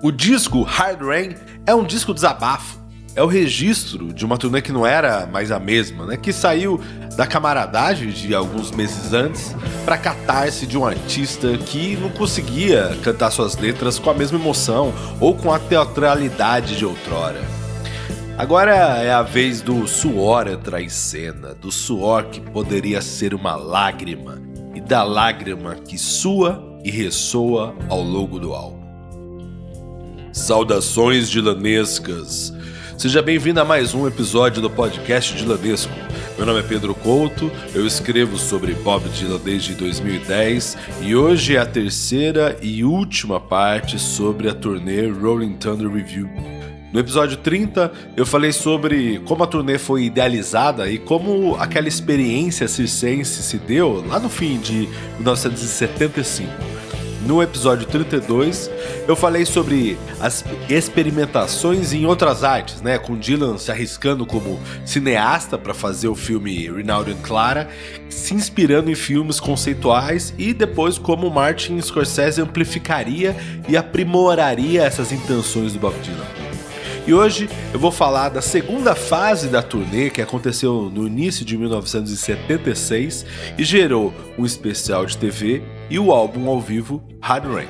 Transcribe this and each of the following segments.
O disco Hard Rain é um disco desabafo. É o registro de uma turnê que não era mais a mesma, né? Que saiu da camaradagem de alguns meses antes para catarse de um artista que não conseguia cantar suas letras com a mesma emoção ou com a teatralidade de outrora. Agora é a vez do suor entrar em cena, do suor que poderia ser uma lágrima e da lágrima que sua e ressoa ao longo do álbum. Saudações dilanescas! Seja bem-vindo a mais um episódio do podcast Dilanesco. Meu nome é Pedro Couto, eu escrevo sobre Bob Dylan desde 2010 e hoje é a terceira e última parte sobre a turnê Rolling Thunder Revue. No episódio 30, eu falei sobre como a turnê foi idealizada e como aquela experiência circense se deu lá no fim de 1975. No episódio 32, eu falei sobre as experimentações em outras artes, né? Com Dylan se arriscando como cineasta para fazer o filme Reinaldo e Clara, se inspirando em filmes conceituais e depois como Martin Scorsese amplificaria e aprimoraria essas intenções do Bob Dylan. E hoje eu vou falar da segunda fase da turnê que aconteceu no início de 1976 e gerou um especial de TV e o álbum ao vivo Hard Rain.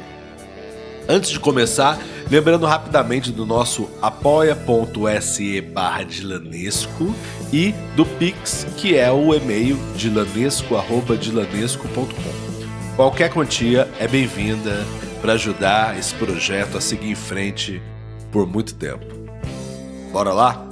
Antes de começar, lembrando rapidamente do nosso apoia.se/dilanesco e do Pix, que é o e-mail dilanesco@dilanesco.com. Qualquer quantia é bem-vinda para ajudar esse projeto a seguir em frente por muito tempo. Bora lá?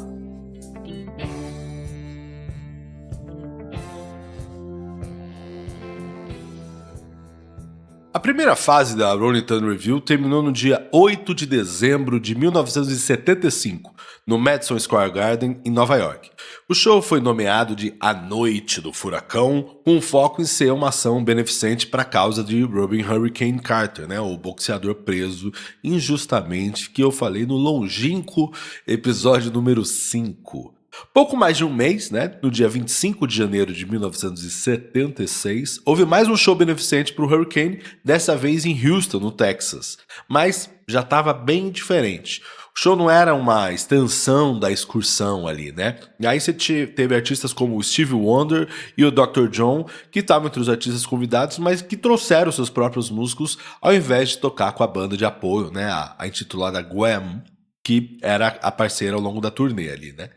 A primeira fase da Rolling Thunder Revue terminou no dia 8 de dezembro de 1975, no Madison Square Garden, em Nova York. O show foi nomeado de A Noite do Furacão, com um foco em ser uma ação beneficente para a causa de Robin Hurricane Carter, né, o boxeador preso injustamente, que eu falei no longínquo episódio número 5. Pouco mais de um mês, né, no dia 25 de janeiro de 1976, houve mais um show beneficente para o Hurricane, dessa vez em Houston, no Texas. Mas já estava bem diferente. O show não era uma extensão da excursão ali, né? E aí você teve artistas como o Stevie Wonder e o Dr. John, que estavam entre os artistas convidados, mas que trouxeram seus próprios músicos ao invés de tocar com a banda de apoio, né, a intitulada Guam, que era a parceira ao longo da turnê ali, né?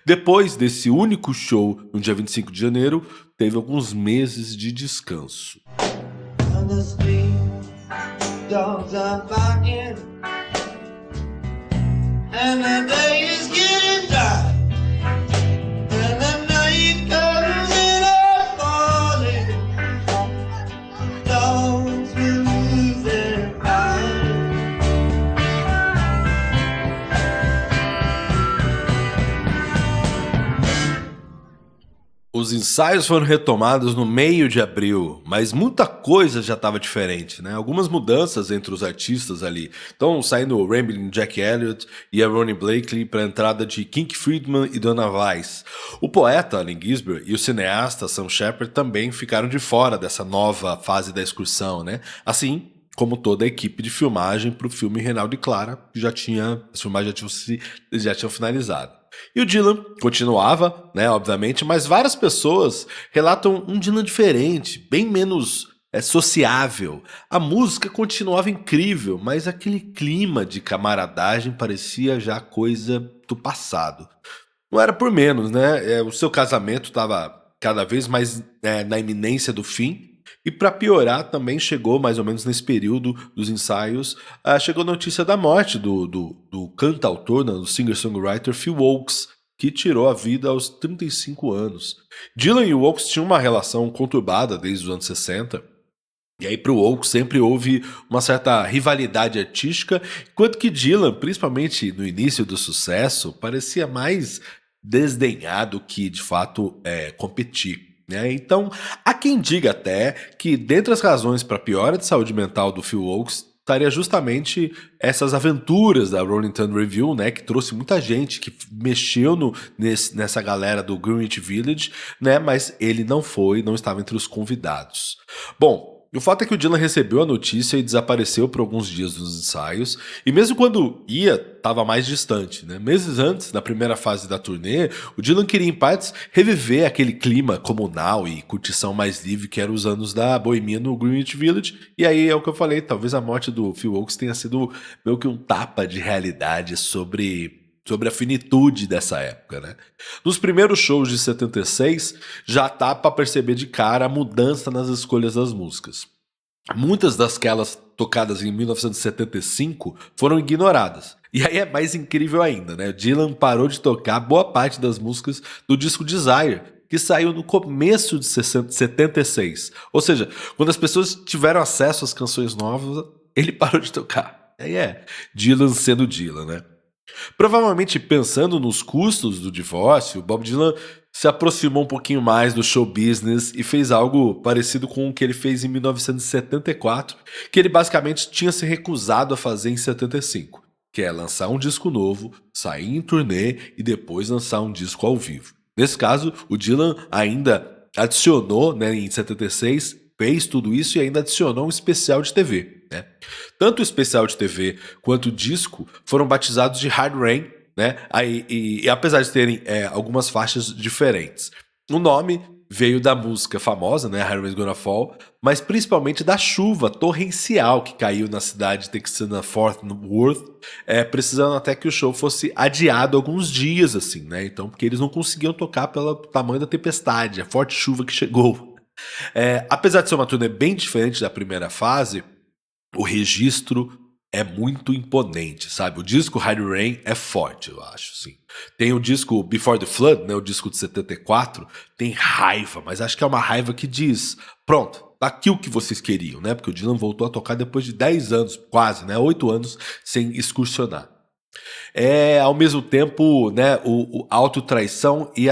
Depois desse único show, no dia 25 de janeiro, teve alguns meses de descanso. Os ensaios foram retomados no meio de abril, mas muita coisa já estava diferente, né? Algumas mudanças entre os artistas ali. Então, saindo o Ramblin' Jack Elliott e a Ronnie Blakely para a entrada de King Friedman e Donna Weiss. O poeta Allen Ginsberg e o cineasta Sam Shepard também ficaram de fora dessa nova fase da excursão, né? Assim como toda a equipe de filmagem para o filme Reinaldo e Clara, que as filmagens já tinham finalizado. E o Dylan continuava, né, obviamente, mas várias pessoas relatam um Dylan diferente, bem menos sociável. A música continuava incrível, mas aquele clima de camaradagem parecia já coisa do passado. Não era por menos, né? O seu casamento estava cada vez mais na iminência do fim. E para piorar, também chegou, mais ou menos nesse período dos ensaios, chegou a notícia da morte do cantautor, né, do singer-songwriter Phil Ochs, que tirou a vida aos 35 anos. Dylan e o Ochs tinham uma relação conturbada desde os anos 60, e aí para o Ochs sempre houve uma certa rivalidade artística, enquanto que Dylan, principalmente no início do sucesso, parecia mais desdenhar do que de fato competir. Então, há quem diga até que, dentre as razões para a piora de saúde mental do Phil Ochs, estaria justamente essas aventuras da Rolling Thunder Revue, né, que trouxe muita gente, que mexeu nessa galera do Greenwich Village, né, mas ele não estava entre os convidados. Bom, o fato é que o Dylan recebeu a notícia e desapareceu por alguns dias dos ensaios, e mesmo quando ia, estava mais distante, né? Meses antes, na primeira fase da turnê, o Dylan queria em partes reviver aquele clima comunal e curtição mais livre que eram os anos da boemia no Greenwich Village, e aí é o que eu falei, talvez a morte do Phil Ochs tenha sido meio que um tapa de realidade sobre a finitude dessa época, né? Nos primeiros shows de 76, já dá para perceber de cara a mudança nas escolhas das músicas. Muitas dasquelas tocadas em 1975 foram ignoradas. E aí é mais incrível ainda, né? Dylan parou de tocar boa parte das músicas do disco Desire, que saiu no começo de 76. Ou seja, quando as pessoas tiveram acesso às canções novas, ele parou de tocar. Aí é Dylan sendo Dylan, né? Provavelmente pensando nos custos do divórcio, Bob Dylan se aproximou um pouquinho mais do show business e fez algo parecido com o que ele fez em 1974, que ele basicamente tinha se recusado a fazer em 75, que é lançar um disco novo, sair em turnê e depois lançar um disco ao vivo. Nesse caso, o Dylan ainda adicionou, né, em 76, fez tudo isso e ainda adicionou um especial de TV. Né? Tanto o especial de TV quanto o disco foram batizados de Hard Rain, né? E apesar de terem algumas faixas diferentes. O nome veio da música famosa, né, Hard Rain's Gonna Fall, mas principalmente da chuva torrencial que caiu na cidade texana Fort Worth, precisando até que o show fosse adiado alguns dias, assim, né? Então, porque eles não conseguiam tocar pelo tamanho da tempestade, a forte chuva que chegou. Apesar de ser uma turnê bem diferente da primeira fase, o registro é muito imponente, sabe? O disco Hard Rain é forte, eu acho, sim. Tem o disco Before the Flood, né, o disco de 74, tem raiva, mas acho que é uma raiva que diz, pronto, tá aqui o que vocês queriam, né? Porque o Dylan voltou a tocar depois de 10 anos, quase, né? 8 anos sem excursionar. Ao mesmo tempo, né, o autotraição e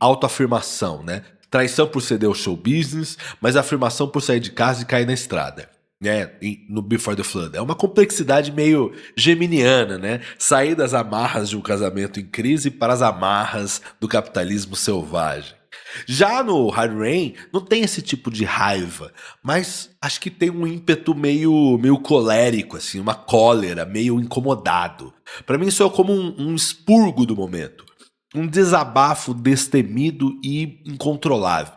autoafirmação, né? Traição por ceder ao show business, mas afirmação por sair de casa e cair na estrada. Né, no Before the Flood. É uma complexidade meio geminiana, né? Sair das amarras de um casamento em crise para as amarras do capitalismo selvagem. Já no Hard Rain, não tem esse tipo de raiva, mas acho que tem um ímpeto meio colérico, assim, uma cólera, meio incomodado. Para mim, isso é como um expurgo do momento. Um desabafo destemido e incontrolável.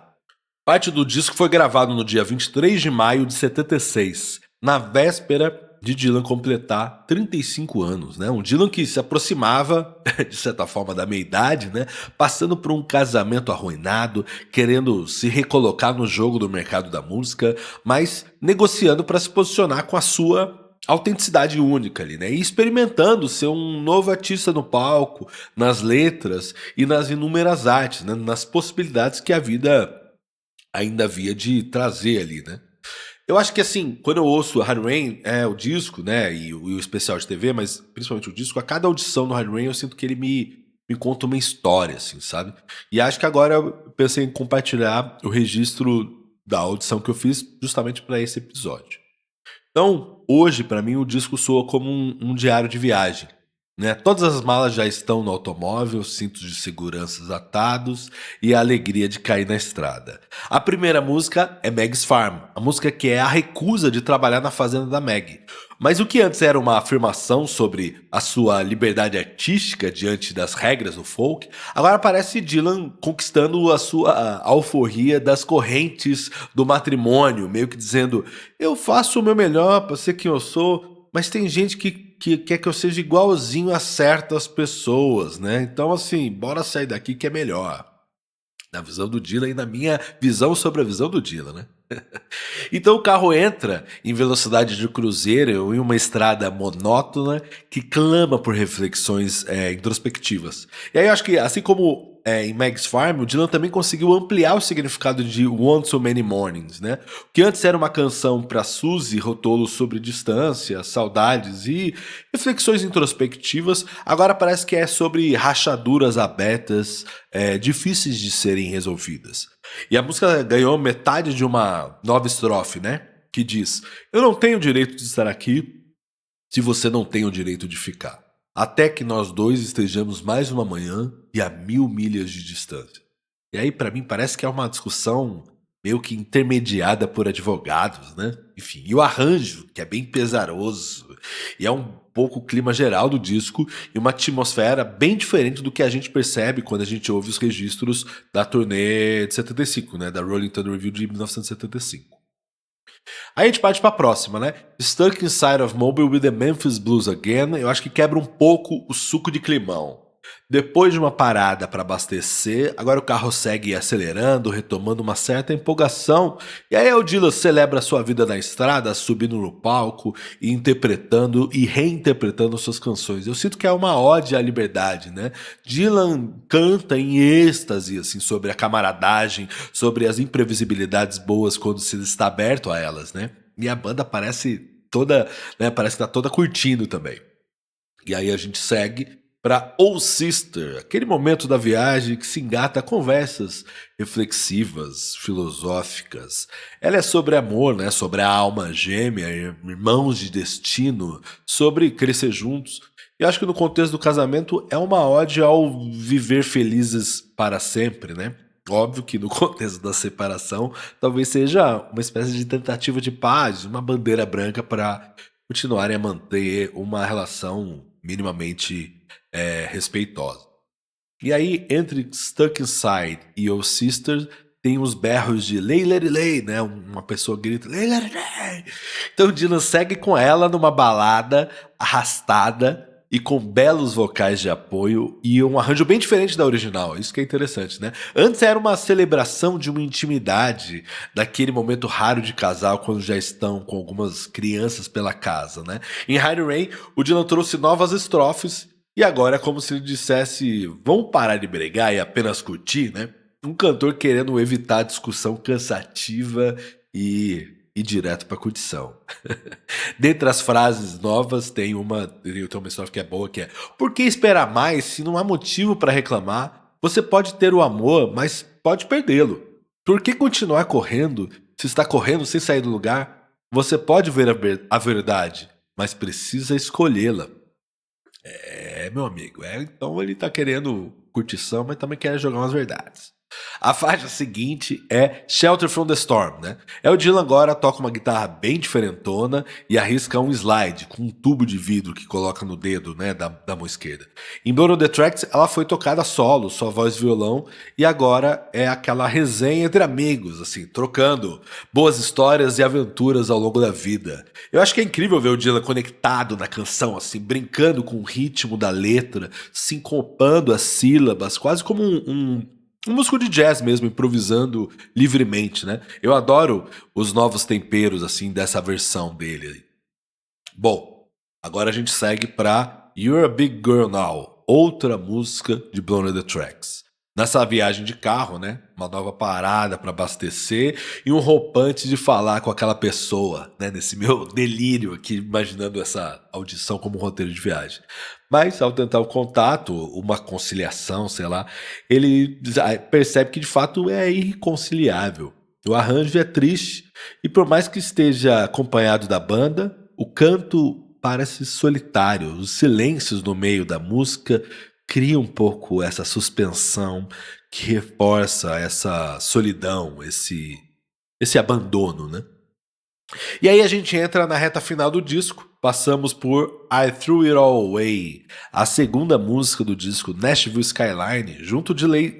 Parte do disco foi gravado no dia 23 de maio de 76, na véspera de Dylan completar 35 anos, né? Um Dylan que se aproximava, de certa forma, da meia-idade, né? Passando por um casamento arruinado, querendo se recolocar no jogo do mercado da música, mas negociando para se posicionar com a sua autenticidade única ali, né? E experimentando ser um novo artista no palco, nas letras e nas inúmeras artes, né? Nas possibilidades que a vida ainda havia de trazer ali, né? Eu acho que assim, quando eu ouço Hard Rain, o disco, né, e o especial de TV, mas principalmente o disco, a cada audição no Hard Rain eu sinto que ele me conta uma história, assim, sabe? E acho que agora eu pensei em compartilhar o registro da audição que eu fiz justamente para esse episódio. Então, hoje, para mim, o disco soa como um diário de viagem. Né? Todas as malas já estão no automóvel, cintos de segurança atados e a alegria de cair na estrada. A primeira música é Meg's Farm, a música que é a recusa de trabalhar na fazenda da Meg. Mas o que antes era uma afirmação sobre a sua liberdade artística diante das regras do folk, agora parece Dylan conquistando a sua alforria das correntes do matrimônio, meio que dizendo: eu faço o meu melhor para ser quem eu sou, mas tem gente que quer que eu seja igualzinho a certas pessoas, né? Então, assim, bora sair daqui que é melhor. Na visão do Dylan e na minha visão sobre a visão do Dylan, né? Então o carro entra em velocidade de cruzeiro em uma estrada monótona que clama por reflexões introspectivas. E aí eu acho que, assim como em Meg's Farm, o Dylan também conseguiu ampliar o significado de One So Many Mornings, né? O que antes era uma canção para Suzy Rotolo sobre distância, saudades e reflexões introspectivas, agora parece que é sobre rachaduras abertas, difíceis de serem resolvidas. E a música ganhou metade de uma nova estrofe, né? Que diz: eu não tenho o direito de estar aqui se você não tem o direito de ficar. Até que nós dois estejamos mais uma manhã e a 1000 milhas de distância. E aí, pra mim, parece que é uma discussão meio que intermediada por advogados, né? Enfim, e o arranjo, que é bem pesaroso, e é um pouco o clima geral do disco, e uma atmosfera bem diferente do que a gente percebe quando a gente ouve os registros da turnê de 75, né? Da Rolling Thunder Review de 1975. Aí a gente parte pra próxima, né? Stuck Inside of Mobile with the Memphis Blues Again. Eu acho que quebra um pouco o suco de climão. Depois de uma parada para abastecer, agora o carro segue acelerando, retomando uma certa empolgação. E aí o Dylan celebra a sua vida na estrada, subindo no palco e interpretando e reinterpretando suas canções. Eu sinto que é uma ode à liberdade, né? Dylan canta em êxtase assim, sobre a camaradagem, sobre as imprevisibilidades boas quando se está aberto a elas, né? E a banda parece toda, né? Parece que tá toda curtindo também. E aí a gente segue para Oh Sister, aquele momento da viagem que se engata a conversas reflexivas, filosóficas. Ela é sobre amor, né? Sobre a alma gêmea, irmãos de destino, sobre crescer juntos. E acho que no contexto do casamento é uma ode ao viver felizes para sempre, né? Óbvio que no contexto da separação talvez seja uma espécie de tentativa de paz, uma bandeira branca para continuarem a manter uma relação minimamente respeitosa. E aí, entre Stuck Inside e Oh Sister, tem os berros de Lay Lady Lay, né? Uma pessoa grita Lay Lady Lay. Então Dylan segue com ela numa balada arrastada e com belos vocais de apoio e um arranjo bem diferente da original. Isso que é interessante, né? Antes era uma celebração de uma intimidade, daquele momento raro de casal quando já estão com algumas crianças pela casa, né? Em High Rain, o Dylan trouxe novas estrofes e agora é como se ele dissesse: vamos parar de brigar e apenas curtir, né? Um cantor querendo evitar a discussão cansativa e ir direto pra curtição. Dentre as frases novas, tem uma estrofe que é boa, que é: por que esperar mais se não há motivo para reclamar? Você pode ter o amor, mas pode perdê-lo. Por que continuar correndo se está correndo sem sair do lugar? Você pode ver a verdade, mas precisa escolhê-la. Meu amigo. Então ele tá querendo curtição, mas também quer jogar umas verdades. A faixa seguinte é Shelter from the Storm, né? O Dylan agora toca uma guitarra bem diferentona e arrisca um slide com um tubo de vidro que coloca no dedo, né, da mão esquerda. Em Blood on the Tracks ela foi tocada solo, só voz e violão, e agora é aquela resenha entre amigos, assim, trocando boas histórias e aventuras ao longo da vida. Eu acho que é incrível ver o Dylan conectado na canção, assim, brincando com o ritmo da letra, sincopando as sílabas, quase como um músico de jazz mesmo, improvisando livremente, né? Eu adoro os novos temperos, assim, dessa versão dele. Bom, agora a gente segue pra You're a Big Girl Now, outra música de Blown on the Tracks. Nessa viagem de carro, né? Uma nova parada para abastecer e um roupante de falar com aquela pessoa, né? Nesse meu delírio aqui, imaginando essa audição como um roteiro de viagem. Mas ao tentar o contato, uma conciliação, sei lá, ele percebe que de fato é irreconciliável. O arranjo é triste e por mais que esteja acompanhado da banda, o canto parece solitário. Os silêncios no meio da música cria um pouco essa suspensão que reforça essa solidão, esse abandono, né? E aí a gente entra na reta final do disco, passamos por I Threw It All Away, a segunda música do disco Nashville Skyline, junto de Lay,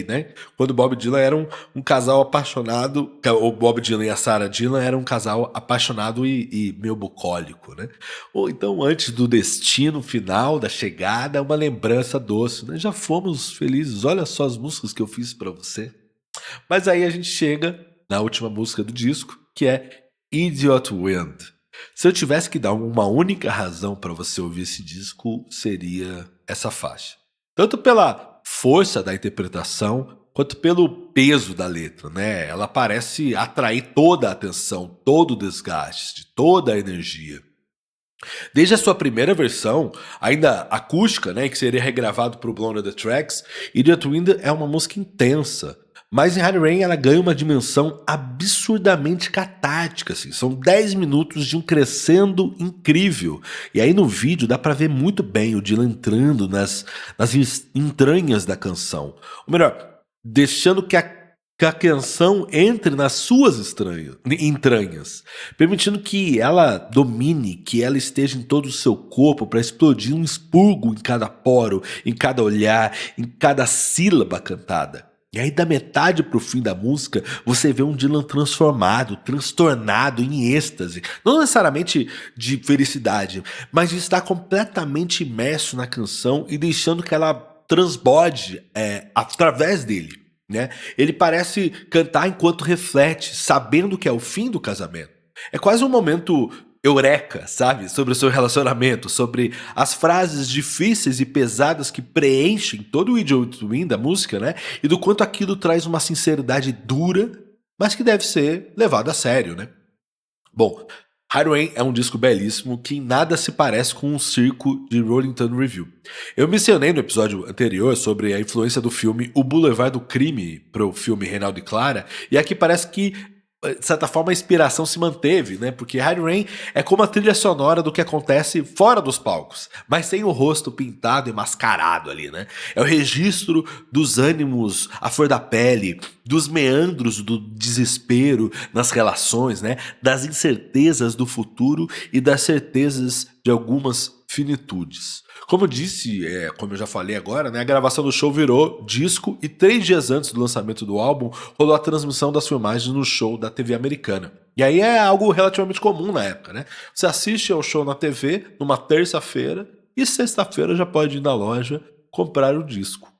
né? Quando Bob Dylan era um casal apaixonado, o Bob Dylan e a Sarah Dylan eram um casal apaixonado e meio bucólico, né? Ou então antes do destino final, da chegada, uma lembrança doce, né? Já fomos felizes, olha só as músicas que eu fiz pra você. Mas aí a gente chega na última música do disco, que é Idiot Wind. Se eu tivesse que dar uma única razão para você ouvir esse disco, seria essa faixa. Tanto pela força da interpretação, quanto pelo peso da letra, né? Ela parece atrair toda a atenção, todo o desgaste, toda a energia. Desde a sua primeira versão, ainda acústica, né, que seria regravado para o Blown on the Tracks, Idiot Wind é uma música intensa. Mas em Hard Rain ela ganha uma dimensão absurdamente catártica, assim. São 10 minutos de um crescendo incrível. E aí no vídeo dá pra ver muito bem o Dylan entrando nas entranhas da canção. Ou melhor, deixando que que a canção entre nas suas entranhas, permitindo que ela domine, que ela esteja em todo o seu corpo para explodir um expurgo em cada poro, em cada olhar, em cada sílaba cantada. E aí da metade pro fim da música, você vê um Dylan transformado, transtornado, em êxtase. Não necessariamente de felicidade, mas de estar completamente imerso na canção e deixando que ela transborde através dele. Né? Ele parece cantar enquanto reflete, sabendo que é o fim do casamento. É quase um momento eureka, sabe? Sobre o seu relacionamento, sobre as frases difíceis e pesadas que preenchem todo o Idiot Win da música, né? E do quanto aquilo traz uma sinceridade dura, mas que deve ser levado a sério, né? Bom, Hard Rain é um disco belíssimo que em nada se parece com um circo de Rolling Stone Review. Eu mencionei no episódio anterior sobre a influência do filme O Boulevard do Crime para o filme Reinaldo e Clara, e aqui parece que de certa forma a inspiração se manteve, né? Porque Hard Rain é como a trilha sonora do que acontece fora dos palcos, mas sem o rosto pintado e mascarado ali, né? É o registro dos ânimos à flor da pele, dos meandros do desespero nas relações, né? Das incertezas do futuro e das certezas de algumas finitudes. Como eu disse, como eu já falei agora, né, a gravação do show virou disco e 3 dias antes do lançamento do álbum rolou a transmissão das filmagens no show da TV americana. E aí é algo relativamente comum na época, né? Você assiste ao show na TV numa terça-feira e sexta-feira já pode ir na loja comprar o disco.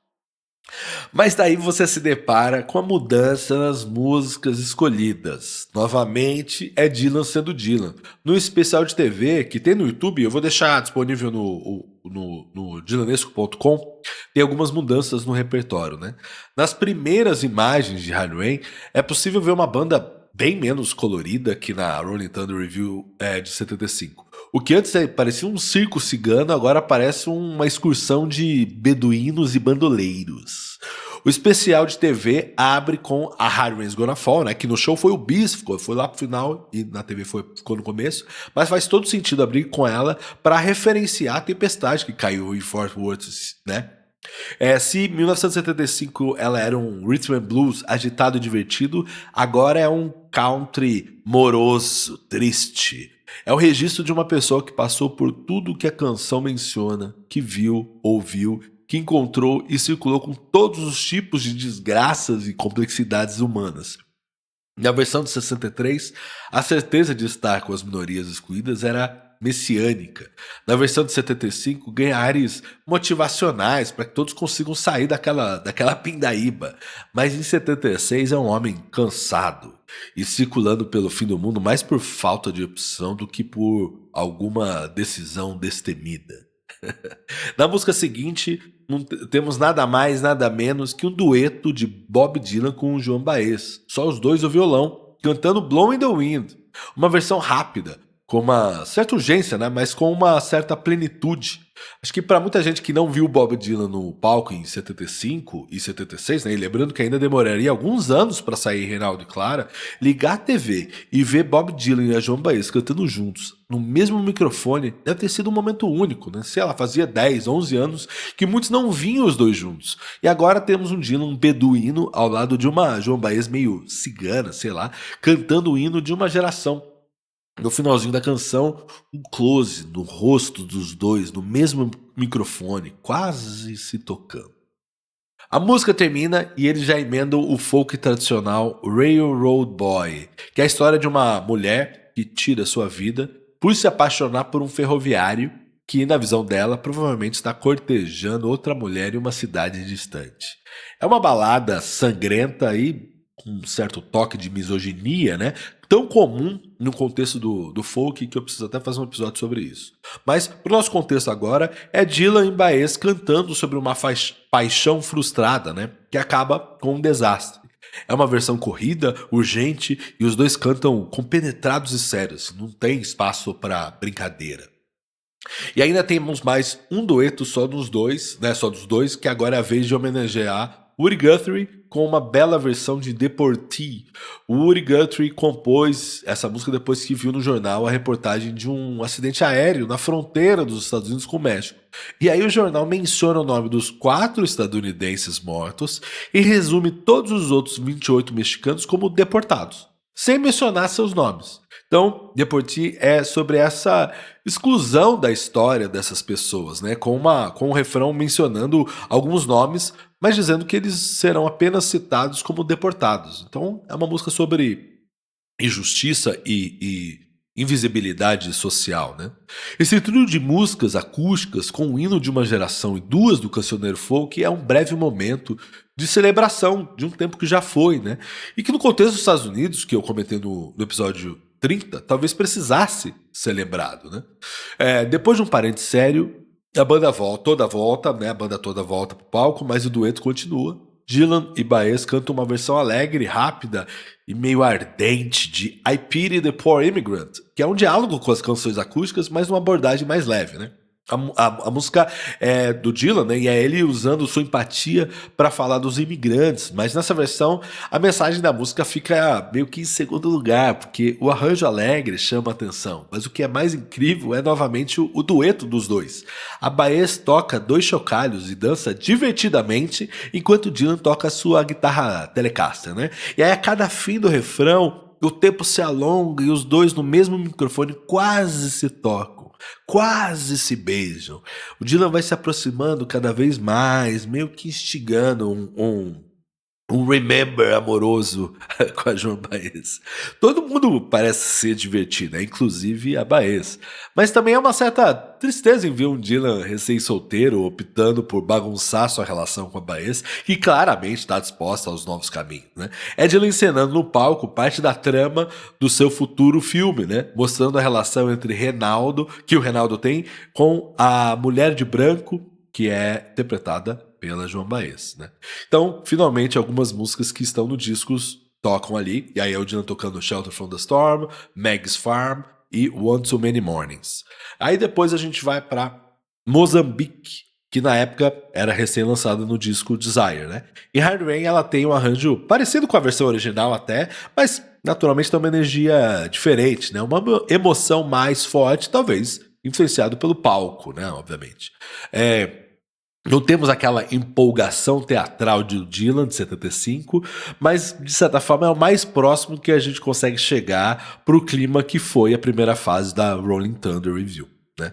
Mas daí você se depara com a mudança nas músicas escolhidas. Novamente é Dylan sendo Dylan. No especial de TV que tem no YouTube, eu vou deixar disponível no dylanesco.com, tem algumas mudanças no repertório, né? Nas primeiras imagens de Hard Rain, é possível ver uma banda bem menos colorida que na Rolling Thunder Review de 75. O que antes parecia um circo cigano, agora parece uma excursão de beduínos e bandoleiros. O especial de TV abre com a Hard Rain's Gonna Fall, né? Que no show foi o Bis, foi lá pro final e na TV ficou no começo. Mas faz todo sentido abrir com ela para referenciar a tempestade que caiu em Fort Worth, né? Se em 1975 ela era um rhythm and blues agitado e divertido, agora é um country moroso, triste. É o registro de uma pessoa que passou por tudo o que a canção menciona, que viu, ouviu, que encontrou e circulou com todos os tipos de desgraças e complexidades humanas. Na versão de 63, a certeza de estar com as minorias excluídas era messiânica. Na versão de 75, ganha ares motivacionais para que todos consigam sair daquela pindaíba. Mas em 76 é um homem cansado e circulando pelo fim do mundo mais por falta de opção do que por alguma decisão destemida. Na música seguinte, não temos nada mais, nada menos que um dueto de Bob Dylan com o Joan Baez. Só os dois no violão, cantando Blowing the Wind. Uma versão rápida, com uma certa urgência, né? Mas com uma certa plenitude. Acho que para muita gente que não viu Bob Dylan no palco em 75 e 76, né? E lembrando que ainda demoraria alguns anos para sair Reinaldo e Clara, ligar a TV e ver Bob Dylan e a Joan Baez cantando juntos no mesmo microfone deve ter sido um momento único, né? Sei lá, fazia 10, 11 anos que muitos não vinham os dois juntos. E agora temos um Dylan beduíno ao lado de uma Joan Baez meio cigana, sei lá, cantando o hino de uma geração. No finalzinho da canção, um close no rosto dos dois, no mesmo microfone, quase se tocando. A música termina e eles já emendam o folk tradicional Railroad Boy, que é a história de uma mulher que tira sua vida por se apaixonar por um ferroviário que, na visão dela, provavelmente está cortejando outra mulher em uma cidade distante. É uma balada sangrenta e com um certo toque de misoginia, né? Tão comum no contexto do folk que eu preciso até fazer um episódio sobre isso. Mas, pro nosso contexto agora, é Dylan e Baez cantando sobre uma paixão frustrada, né? Que acaba com um desastre. É uma versão corrida, urgente, e os dois cantam compenetrados e sérios. Não tem espaço para brincadeira. E ainda temos mais um dueto só dos dois, né? Só dos dois, que agora é a vez de homenagear Woody Guthrie com uma bela versão de Deportee. O Woody Guthrie compôs essa música depois que viu no jornal a reportagem de um acidente aéreo na fronteira dos Estados Unidos com o México. E aí o jornal menciona o nome dos 4 estadunidenses mortos e resume todos os outros 28 mexicanos como deportados, sem mencionar seus nomes. Então, Deportee é sobre essa exclusão da história dessas pessoas, né? Com um refrão mencionando alguns nomes, mas dizendo que eles serão apenas citados como deportados. Então, é uma música sobre injustiça e invisibilidade social, né? Esse trio de músicas acústicas com o hino de uma geração e 2 do cancioneiro folk é um breve momento de celebração de um tempo que já foi, né? E que no contexto dos Estados Unidos, que eu comentei no episódio 30, talvez precisasse ser lembrado, né? Depois de um parênteses sério, a banda toda volta, né? A banda toda volta pro palco, mas o dueto continua. Dylan e Baez cantam uma versão alegre, rápida e meio ardente de I Pity the Poor Immigrant, que é um diálogo com as canções acústicas, mas numa abordagem mais leve, né? A música é do Dylan, né? E é ele usando sua empatia para falar dos imigrantes. Mas nessa versão, a mensagem da música fica meio que em segundo lugar, porque o arranjo alegre chama a atenção. Mas o que é mais incrível é novamente o dueto dos dois. A Baez toca 2 chocalhos e dança divertidamente, enquanto Dylan toca sua guitarra Telecaster, né? E aí a cada fim do refrão, o tempo se alonga e os dois no mesmo microfone quase se tocam. Quase se beijam. O Dylan vai se aproximando cada vez mais, meio que instigando um remember amoroso com a Joan Baez. Todo mundo parece ser divertido, né? Inclusive a Baez. Mas também há uma certa tristeza em ver um Dylan recém-solteiro optando por bagunçar sua relação com a Baez, que claramente está disposta aos novos caminhos, né? É Dylan encenando no palco parte da trama do seu futuro filme, né? Mostrando a relação entre Renaldo, que o Renaldo tem, com a mulher de branco, que é interpretada pela Joan Baez, né? Então, finalmente, algumas músicas que estão no disco tocam ali. E aí é o Dylan tocando Shelter from the Storm, Meg's Farm e One Too Many Mornings. Aí depois a gente vai para Mozambique, que na época era recém-lançada no disco Desire, né? E Hard Rain, ela tem um arranjo parecido com a versão original até, mas naturalmente tem uma energia diferente, né? Uma emoção mais forte, talvez influenciado pelo palco, né? Obviamente. Não temos aquela empolgação teatral de Dylan, de 75, mas, de certa forma, é o mais próximo que a gente consegue chegar para o clima que foi a primeira fase da Rolling Thunder Review, né?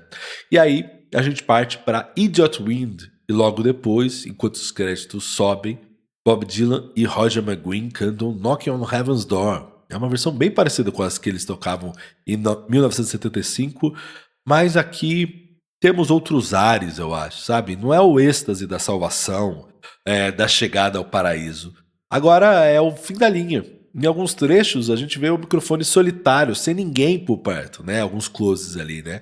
E aí, a gente parte para Idiot Wind, e logo depois, enquanto os créditos sobem, Bob Dylan e Roger McGuinn cantam Knocking on Heaven's Door. É uma versão bem parecida com as que eles tocavam em 1975, mas aqui temos outros ares, eu acho, sabe? Não é o êxtase da salvação, da chegada ao paraíso. Agora é o fim da linha. Em alguns trechos a gente vê o microfone solitário, sem ninguém por perto, né? Alguns closes ali, né?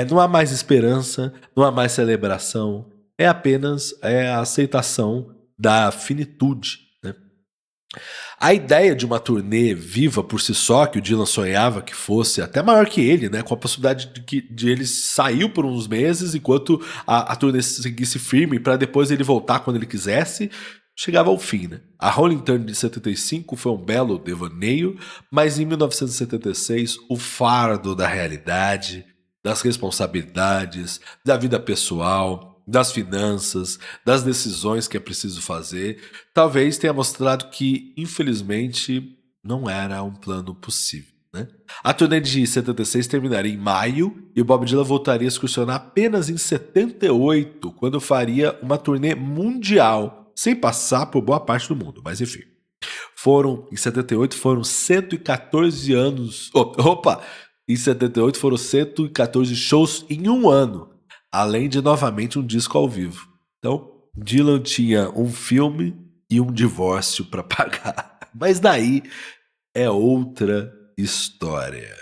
Não há mais esperança, não há mais celebração. É apenas a aceitação da finitude, né? A ideia de uma turnê viva por si só, que o Dylan sonhava que fosse até maior que ele, né, com a possibilidade de ele sair por uns meses enquanto a turnê seguisse firme para depois ele voltar quando ele quisesse, chegava ao fim, né? A Rolling Thunder de 75 foi um belo devaneio, mas em 1976 o fardo da realidade, das responsabilidades, da vida pessoal, das finanças, das decisões que é preciso fazer, talvez tenha mostrado que, infelizmente, não era um plano possível, né? A turnê de 76 terminaria em maio e o Bob Dylan voltaria a excursionar apenas em 78, quando faria uma turnê mundial, sem passar por boa parte do mundo, mas enfim. Em 78 foram 114 anos... Em 78 foram 114 shows em um ano, além de novamente um disco ao vivo. Então, Dylan tinha um filme e um divórcio para pagar. Mas daí é outra história.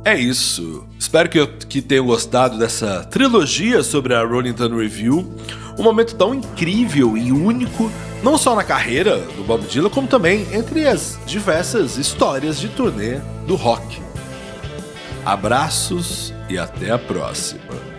É isso. Espero que tenham gostado dessa trilogia sobre a Rolling Thunder Review. Um momento tão incrível e único, não só na carreira do Bob Dylan, como também entre as diversas histórias de turnê do rock. Abraços e até a próxima.